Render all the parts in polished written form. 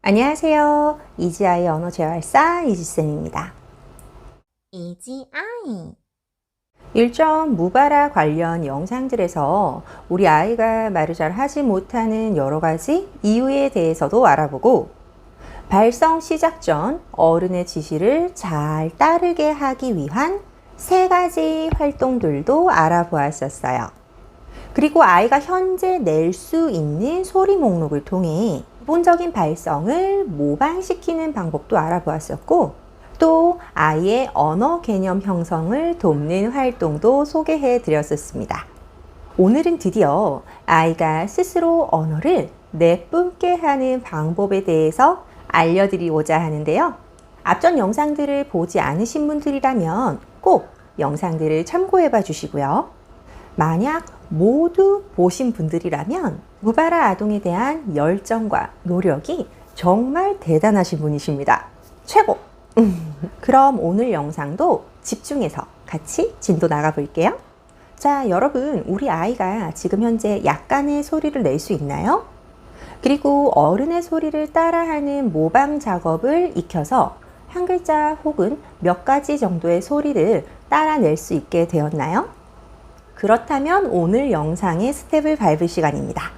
안녕하세요. 이지아이 언어 재활사 이지쌤입니다. 이지아이. 일정 무발화 관련 영상들에서 우리 아이가 말을 잘 하지 못하는 여러 가지 이유에 대해서도 알아보고 발성 시작 전 어른의 지시를 잘 따르게 하기 위한 3가지 활동들도 알아보았었어요. 그리고 아이가 현재 낼 수 있는 소리 목록을 통해 기본적인 발성을 모방시키는 방법도 알아보았었고, 또 아이의 언어 개념 형성을 돕는 활동도 소개해 드렸었습니다. 오늘은 드디어 아이가 스스로 언어를 내뿜게 하는 방법에 대해서 알려드리고자 하는데요. 앞전 영상들을 보지 않으신 분들이라면 꼭 영상들을 참고해 봐 주시고요. 만약 모두 보신 분들이라면 무발화 아동에 대한 열정과 노력이 정말 대단하신 분이십니다. 최고! 그럼 오늘 영상도 집중해서 같이 진도 나가 볼게요. 자, 여러분, 우리 아이가 지금 현재 약간의 소리를 낼 수 있나요? 그리고 어른의 소리를 따라하는 모방 작업을 익혀서 한 글자 혹은 몇 가지 정도의 소리를 따라낼 수 있게 되었나요? 그렇다면 오늘 영상의 스텝을 밟을 시간입니다.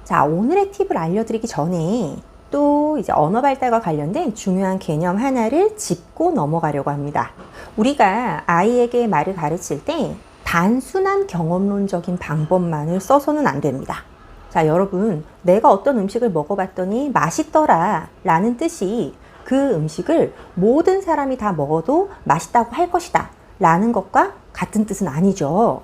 자, 오늘의 팁을 알려드리기 전에 또 이제 언어 발달과 관련된 중요한 개념 하나를 짚고 넘어가려고 합니다. 우리가 아이에게 말을 가르칠 때 단순한 경험론적인 방법만을 써서는 안 됩니다. 자, 여러분, 내가 어떤 음식을 먹어봤더니 맛있더라 라는 뜻이 그 음식을 모든 사람이 다 먹어도 맛있다고 할 것이다 라는 것과 같은 뜻은 아니죠.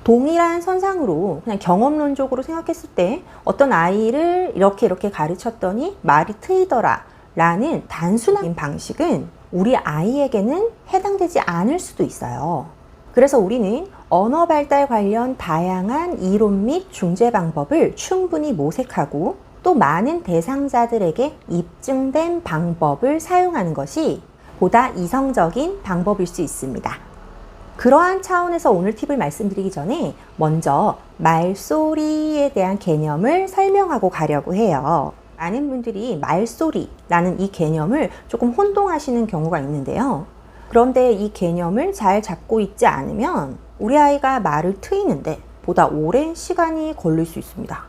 동일한 선상으로 그냥 경험론적으로 생각했을 때 어떤 아이를 이렇게 가르쳤더니 말이 트이더라 라는 단순한 방식은 우리 아이에게는 해당되지 않을 수도 있어요. 그래서 우리는 언어 발달 관련 다양한 이론 및 중재 방법을 충분히 모색하고 또 많은 대상자들에게 입증된 방법을 사용하는 것이 보다 이성적인 방법일 수 있습니다. 그러한 차원에서 오늘 팁을 말씀드리기 전에 먼저 말소리에 대한 개념을 설명하고 가려고 해요. 많은 분들이 말소리라는 이 개념을 조금 혼동하시는 경우가 있는데요. 그런데 이 개념을 잘 잡고 있지 않으면 우리 아이가 말을 트이는데 보다 오랜 시간이 걸릴 수 있습니다.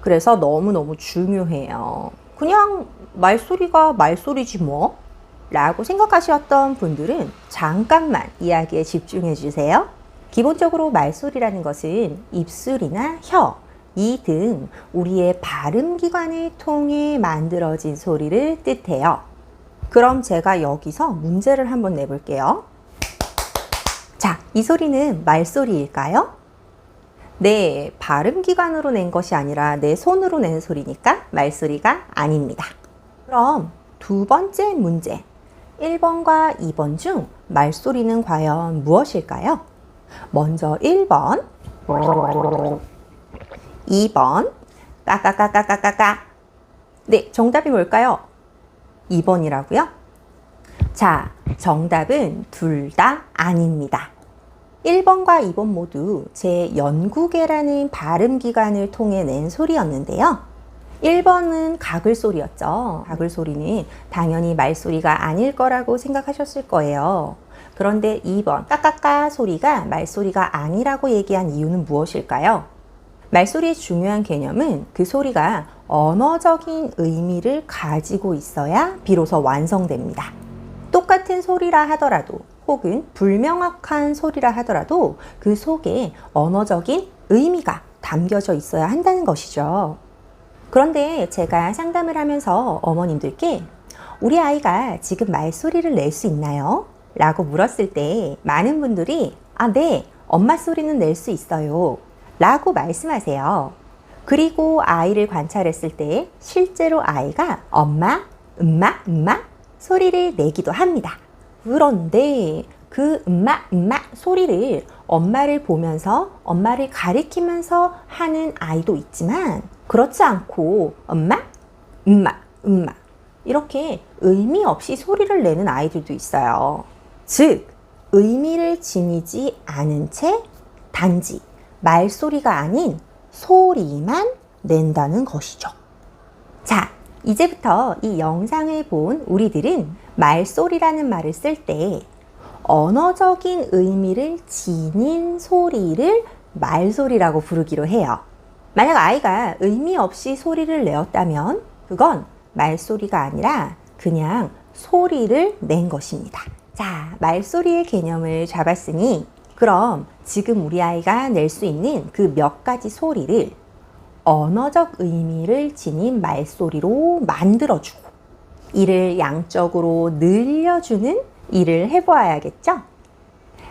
그래서 너무너무 중요해요. 그냥 말소리가 말소리지 뭐? 라고 생각하셨던 분들은 잠깐만 이야기에 집중해 주세요. 기본적으로 말소리라는 것은 입술이나 혀, 이 등 우리의 발음기관을 통해 만들어진 소리를 뜻해요. 그럼 제가 여기서 문제를 한번 내볼게요. 자, 이 소리는 말소리일까요? 네, 발음기관으로 낸 것이 아니라 내 손으로 낸 소리니까 말소리가 아닙니다. 그럼 두 번째 문제. 1번과 2번 중 말소리는 과연 무엇일까요? 먼저 1번, 2번, 까까까까까까까. 네, 정답이 뭘까요? 2번이라고요? 자, 정답은 둘 다 아닙니다. 1번과 2번 모두 제 연구계라는 발음기관을 통해 낸 소리였는데요. 1번은 가글 소리였죠. 가글 소리는 당연히 말소리가 아닐 거라고 생각하셨을 거예요. 그런데 2번 까까까 소리가 말소리가 아니라고 얘기한 이유는 무엇일까요? 말소리의 중요한 개념은 그 소리가 언어적인 의미를 가지고 있어야 비로소 완성됩니다. 똑같은 소리라 하더라도 혹은 불명확한 소리라 하더라도 그 속에 언어적인 의미가 담겨져 있어야 한다는 것이죠. 그런데 제가 상담을 하면서 어머님들께 우리 아이가 지금 말소리를 낼 수 있나요? 라고 물었을 때 많은 분들이 네, 엄마 소리는 낼 수 있어요 라고 말씀하세요. 그리고 아이를 관찰했을 때 실제로 아이가 엄마, 음마 소리를 내기도 합니다. 그런데 그 음마 소리를 엄마를 보면서 엄마를 가리키면서 하는 아이도 있지만 그렇지 않고 엄마, 음마 이렇게 의미 없이 소리를 내는 아이들도 있어요. 즉, 의미를 지니지 않은 채 단지 말소리가 아닌 소리만 낸다는 것이죠. 자, 이제부터 이 영상을 본 우리들은 말소리라는 말을 쓸 때 언어적인 의미를 지닌 소리를 말소리라고 부르기로 해요. 만약 아이가 의미 없이 소리를 내었다면 그건 말소리가 아니라 그냥 소리를 낸 것입니다. 자, 말소리의 개념을 잡았으니 그럼 지금 우리 아이가 낼 수 있는 그 몇 가지 소리를 언어적 의미를 지닌 말소리로 만들어주고 이를 양적으로 늘려주는 일을 해보아야겠죠?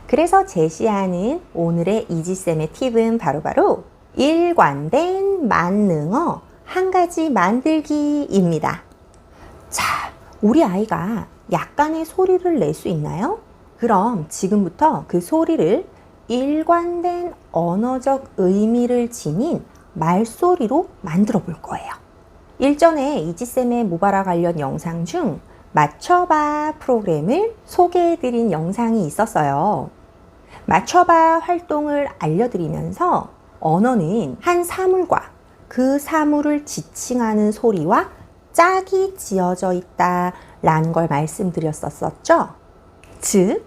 그래서 제시하는 오늘의 이지쌤의 팁은 바로 일관된 만능어 한 가지 만들기입니다. 자, 우리 아이가 약간의 소리를 낼 수 있나요? 그럼 지금부터 그 소리를 일관된 언어적 의미를 지닌 말소리로 만들어 볼 거예요. 일전에 이지쌤의 모바라 관련 영상 중 맞춰봐 프로그램을 소개해 드린 영상이 있었어요. 맞춰봐 활동을 알려드리면서 언어는 한 사물과 그 사물을 지칭하는 소리와 짝이 지어져 있다 라는 걸 말씀드렸었죠. 즉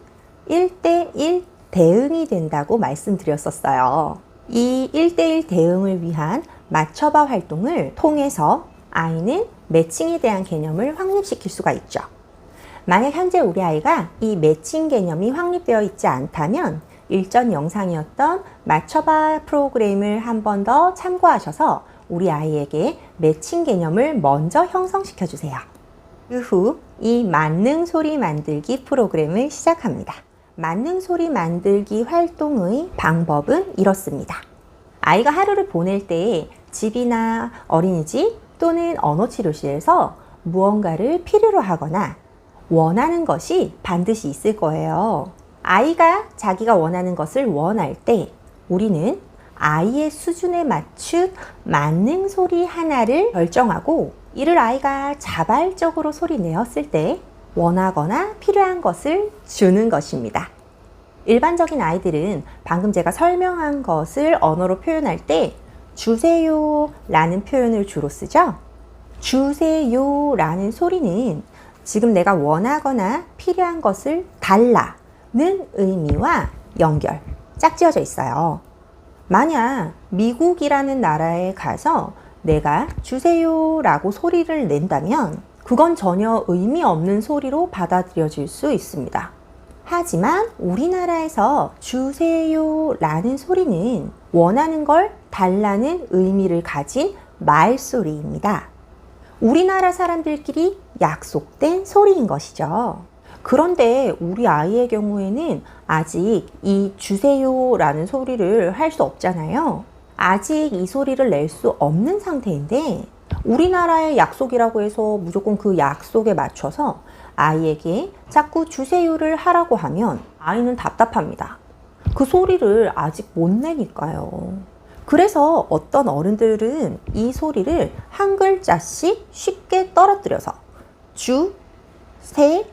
1대1 대응이 된다고 말씀드렸었어요. 이 1대1 대응을 위한 맞춰봐 활동을 통해서 아이는 매칭에 대한 개념을 확립시킬 수가 있죠. 만약 현재 우리 아이가 이 매칭 개념이 확립되어 있지 않다면 일전 영상이었던 맞춰봐 프로그램을 한 번 더 참고하셔서 우리 아이에게 매칭 개념을 먼저 형성시켜 주세요. 그 후 이 만능 소리 만들기 프로그램을 시작합니다. 만능 소리 만들기 활동의 방법은 이렇습니다. 아이가 하루를 보낼 때 집이나 어린이집 또는 언어치료실에서 무언가를 필요로 하거나 원하는 것이 반드시 있을 거예요. 아이가 자기가 원하는 것을 원할 때 우리는 아이의 수준에 맞춘 만능 소리 하나를 결정하고 이를 아이가 자발적으로 소리 내었을 때 원하거나 필요한 것을 주는 것입니다. 일반적인 아이들은 방금 제가 설명한 것을 언어로 표현할 때 주세요 라는 표현을 주로 쓰죠. 주세요 라는 소리는 지금 내가 원하거나 필요한 것을 달라는 의미와 연결, 짝지어져 있어요. 만약 미국이라는 나라에 가서 내가 주세요 라고 소리를 낸다면 그건 전혀 의미 없는 소리로 받아들여질 수 있습니다. 하지만 우리나라에서 주세요 라는 소리는 원하는 걸 달라는 의미를 가진 말소리입니다. 우리나라 사람들끼리 약속된 소리인 것이죠. 그런데 우리 아이의 경우에는 아직 이 주세요 라는 소리를 할 수 없잖아요. 아직 이 소리를 낼 수 없는 상태인데 우리나라의 약속이라고 해서 무조건 그 약속에 맞춰서 아이에게 자꾸 주세요를 하라고 하면 아이는 답답합니다. 그 소리를 아직 못 내니까요. 그래서 어떤 어른들은 이 소리를 한 글자씩 쉽게 떨어뜨려서 주, 세,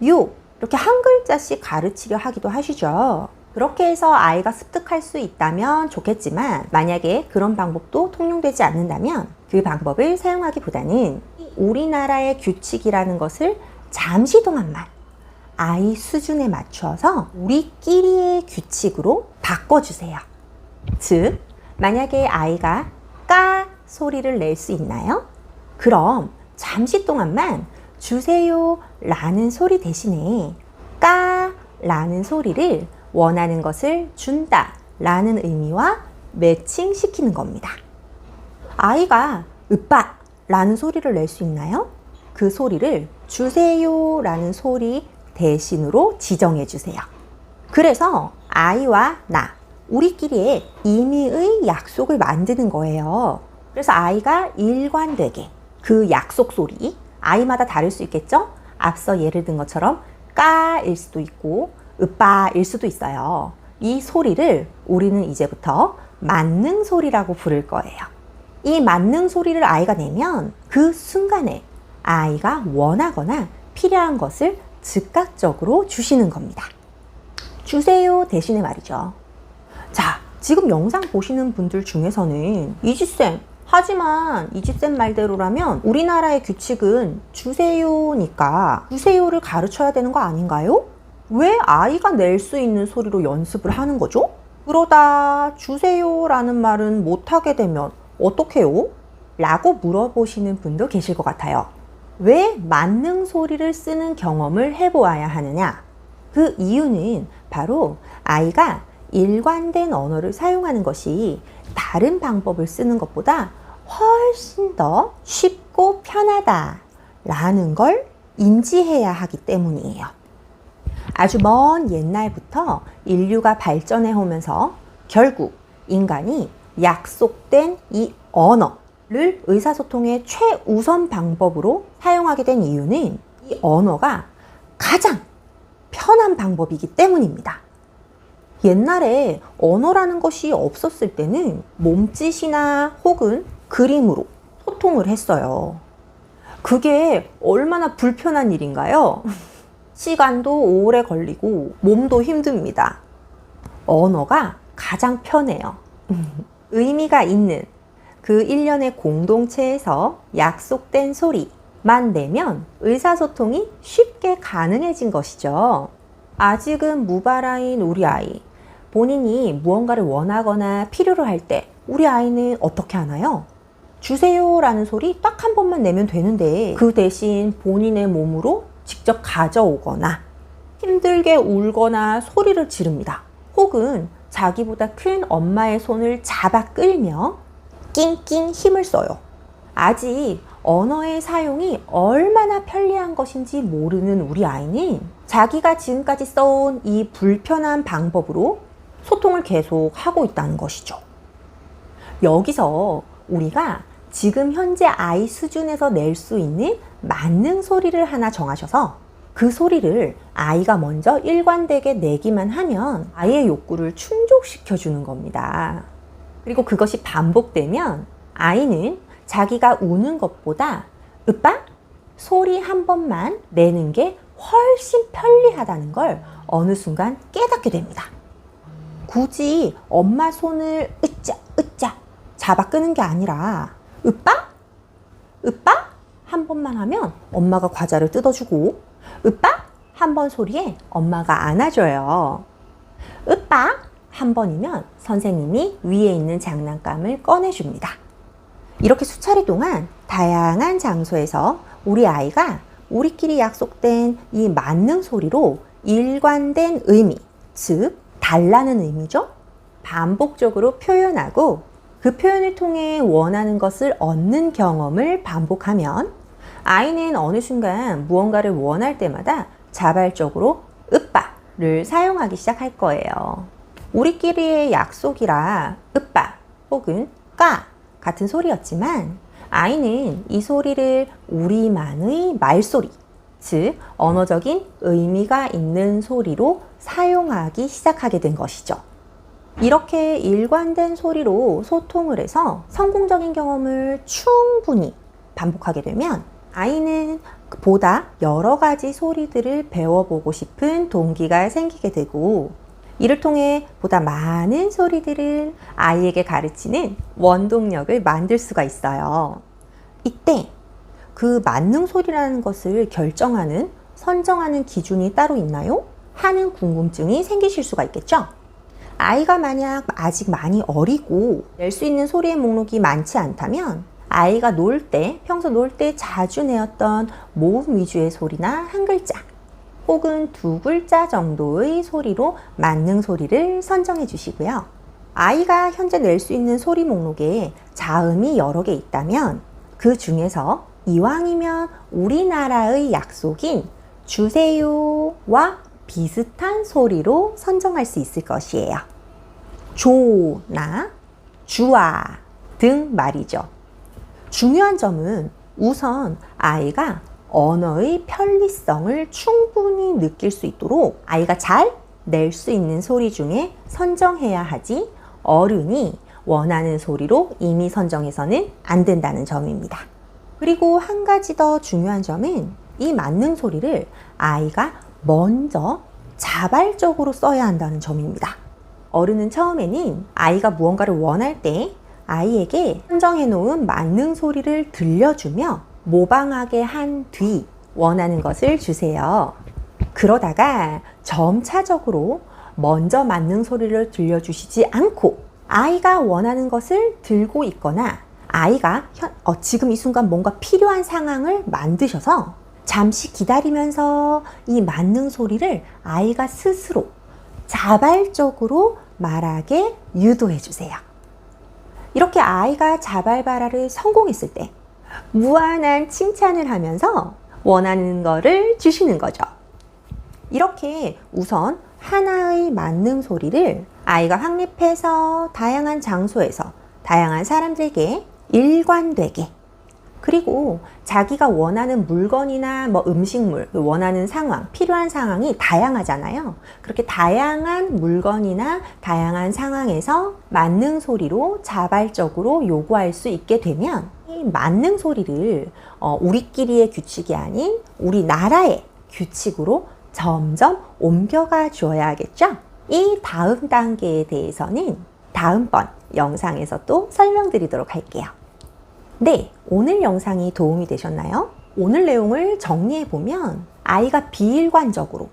요 이렇게 한 글자씩 가르치려 하기도 하시죠. 그렇게 해서 아이가 습득할 수 있다면 좋겠지만 만약에 그런 방법도 통용되지 않는다면 그 방법을 사용하기보다는 우리나라의 규칙이라는 것을 잠시 동안만 아이 수준에 맞춰서 우리끼리의 규칙으로 바꿔주세요. 즉, 만약에 아이가 까 소리를 낼 수 있나요? 그럼 잠시 동안만 주세요 라는 소리 대신에 까 라는 소리를 원하는 것을 준다 라는 의미와 매칭시키는 겁니다. 아이가 으빠 라는 소리를 낼 수 있나요? 그 소리를 주세요 라는 소리 대신으로 지정해 주세요. 그래서 아이와 나, 우리끼리의 임의의 약속을 만드는 거예요. 그래서 아이가 일관되게 그 약속 소리, 아이마다 다를 수 있겠죠? 앞서 예를 든 것처럼 까일 수도 있고 으빠일 수도 있어요. 이 소리를 우리는 이제부터 만능 소리라고 부를 거예요. 이 만능 소리를 아이가 내면 그 순간에 아이가 원하거나 필요한 것을 즉각적으로 주시는 겁니다. 주세요 대신에 말이죠. 자, 지금 영상 보시는 분들 중에서는 이지쌤, 하지만 이 집쌤 말대로라면 우리나라의 규칙은 주세요니까 주세요를 가르쳐야 되는 거 아닌가요? 왜 아이가 낼 수 있는 소리로 연습을 하는 거죠? 그러다 주세요라는 말은 못하게 되면 어떡해요? 라고 물어보시는 분도 계실 것 같아요. 왜 만능 소리를 쓰는 경험을 해보아야 하느냐? 그 이유는 바로 아이가 일관된 언어를 사용하는 것이 다른 방법을 쓰는 것보다 훨씬 더 쉽고 편하다라는 걸 인지해야 하기 때문이에요. 아주 먼 옛날부터 인류가 발전해 오면서 결국 인간이 약속된 이 언어를 의사소통의 최우선 방법으로 사용하게 된 이유는 이 언어가 가장 편한 방법이기 때문입니다. 옛날에 언어라는 것이 없었을 때는 몸짓이나 혹은 그림으로 소통을 했어요. 그게 얼마나 불편한 일인가요? 시간도 오래 걸리고 몸도 힘듭니다. 언어가 가장 편해요. 의미가 있는 그 일련의 공동체에서 약속된 소리만 내면 의사소통이 쉽게 가능해진 것이죠. 아직은 무발아인 우리 아이, 본인이 무언가를 원하거나 필요로 할 때 우리 아이는 어떻게 하나요? 주세요 라는 소리 딱 한 번만 내면 되는데 그 대신 본인의 몸으로 직접 가져오거나 힘들게 울거나 소리를 지릅니다. 혹은 자기보다 큰 엄마의 손을 잡아 끌며 낑낑 힘을 써요. 아직 언어의 사용이 얼마나 편리한 것인지 모르는 우리 아이는 자기가 지금까지 써온 이 불편한 방법으로 소통을 계속 하고 있다는 것이죠. 여기서 우리가 지금 현재 아이 수준에서 낼 수 있는 만능 소리를 하나 정하셔서 그 소리를 아이가 먼저 일관되게 내기만 하면 아이의 욕구를 충족시켜 주는 겁니다. 그리고 그것이 반복되면 아이는 자기가 우는 것보다 으빠 소리 한 번만 내는 게 훨씬 편리하다는 걸 어느 순간 깨닫게 됩니다. 굳이 엄마 손을 으짜 잡아 끄는 게 아니라 으빠 한 번만 하면 엄마가 과자를 뜯어주고 으빠 한 번 소리에 엄마가 안아줘요. 으빠 한 번이면 선생님이 위에 있는 장난감을 꺼내줍니다. 이렇게 수차례 동안 다양한 장소에서 우리 아이가 우리끼리 약속된 이 만능 소리로 일관된 의미, 즉 달라는 의미죠. 반복적으로 표현하고 그 표현을 통해 원하는 것을 얻는 경험을 반복하면 아이는 어느 순간 무언가를 원할 때마다 자발적으로 으빠를 사용하기 시작할 거예요. 우리끼리의 약속이라 으빠 혹은 까 같은 소리였지만 아이는 이 소리를 우리만의 말소리, 즉 언어적인 의미가 있는 소리로 사용하기 시작하게 된 것이죠. 이렇게 일관된 소리로 소통을 해서 성공적인 경험을 충분히 반복하게 되면 아이는 보다 여러 가지 소리들을 배워보고 싶은 동기가 생기게 되고 이를 통해 보다 많은 소리들을 아이에게 가르치는 원동력을 만들 수가 있어요. 이때 그 만능 소리라는 것을 결정하는, 선정하는 기준이 따로 있나요? 하는 궁금증이 생기실 수가 있겠죠? 아이가 만약 아직 많이 어리고 낼 수 있는 소리의 목록이 많지 않다면 아이가 평소 놀 때 자주 내었던 모음 위주의 소리나 한 글자 혹은 두 글자 정도의 소리로 만능 소리를 선정해 주시고요. 아이가 현재 낼 수 있는 소리 목록에 자음이 여러 개 있다면 그 중에서 이왕이면 우리나라의 약속인 주세요와 비슷한 소리로 선정할 수 있을 것이에요. 조나 주아 등 말이죠. 중요한 점은 우선 아이가 언어의 편리성을 충분히 느낄 수 있도록 아이가 잘 낼 수 있는 소리 중에 선정해야 하지 어른이 원하는 소리로 이미 선정해서는 안 된다는 점입니다. 그리고 한 가지 더 중요한 점은 이 만능 소리를 아이가 먼저 자발적으로 써야 한다는 점입니다. 어른은 처음에는 아이가 무언가를 원할 때 아이에게 선정해 놓은 만능 소리를 들려주며 모방하게 한 뒤 원하는 것을 주세요. 그러다가 점차적으로 먼저 만능 소리를 들려주시지 않고 아이가 원하는 것을 들고 있거나 아이가 지금 이 순간 뭔가 필요한 상황을 만드셔서 잠시 기다리면서 이 만능 소리를 아이가 스스로 자발적으로 말하게 유도해 주세요. 이렇게 아이가 자발발화를 성공했을 때 무한한 칭찬을 하면서 원하는 거를 주시는 거죠. 이렇게 우선 하나의 만능 소리를 아이가 확립해서 다양한 장소에서 다양한 사람들에게 일관되게, 그리고 자기가 원하는 물건이나 음식물, 원하는 상황, 필요한 상황이 다양하잖아요. 그렇게 다양한 물건이나 다양한 상황에서 만능 소리로 자발적으로 요구할 수 있게 되면 이 만능 소리를 우리끼리의 규칙이 아닌 우리나라의 규칙으로 점점 옮겨가 줘야겠죠? 이 다음 단계에 대해서는 다음번 영상에서 또 설명드리도록 할게요. 네, 오늘 영상이 도움이 되셨나요? 오늘 내용을 정리해보면 아이가 비일관적으로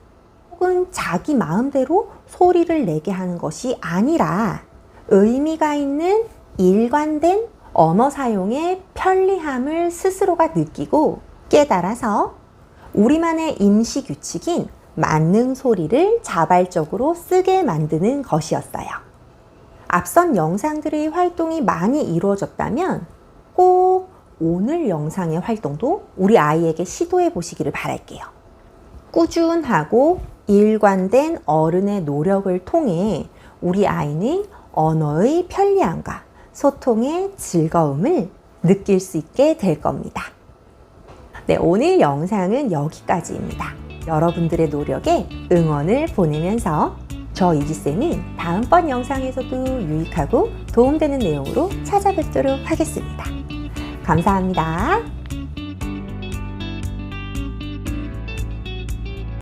혹은 자기 마음대로 소리를 내게 하는 것이 아니라 의미가 있는 일관된 언어 사용의 편리함을 스스로가 느끼고 깨달아서 우리만의 임시 규칙인 만능 소리를 자발적으로 쓰게 만드는 것이었어요. 앞선 영상들의 활동이 많이 이루어졌다면 꼭 오늘 영상의 활동도 우리 아이에게 시도해 보시기를 바랄게요. 꾸준하고 일관된 어른의 노력을 통해 우리 아이는 언어의 편리함과 소통의 즐거움을 느낄 수 있게 될 겁니다. 네, 오늘 영상은 여기까지입니다. 여러분들의 노력에 응원을 보내면서 저 이지쌤은 다음번 영상에서도 유익하고 도움되는 내용으로 찾아뵙도록 하겠습니다. 감사합니다.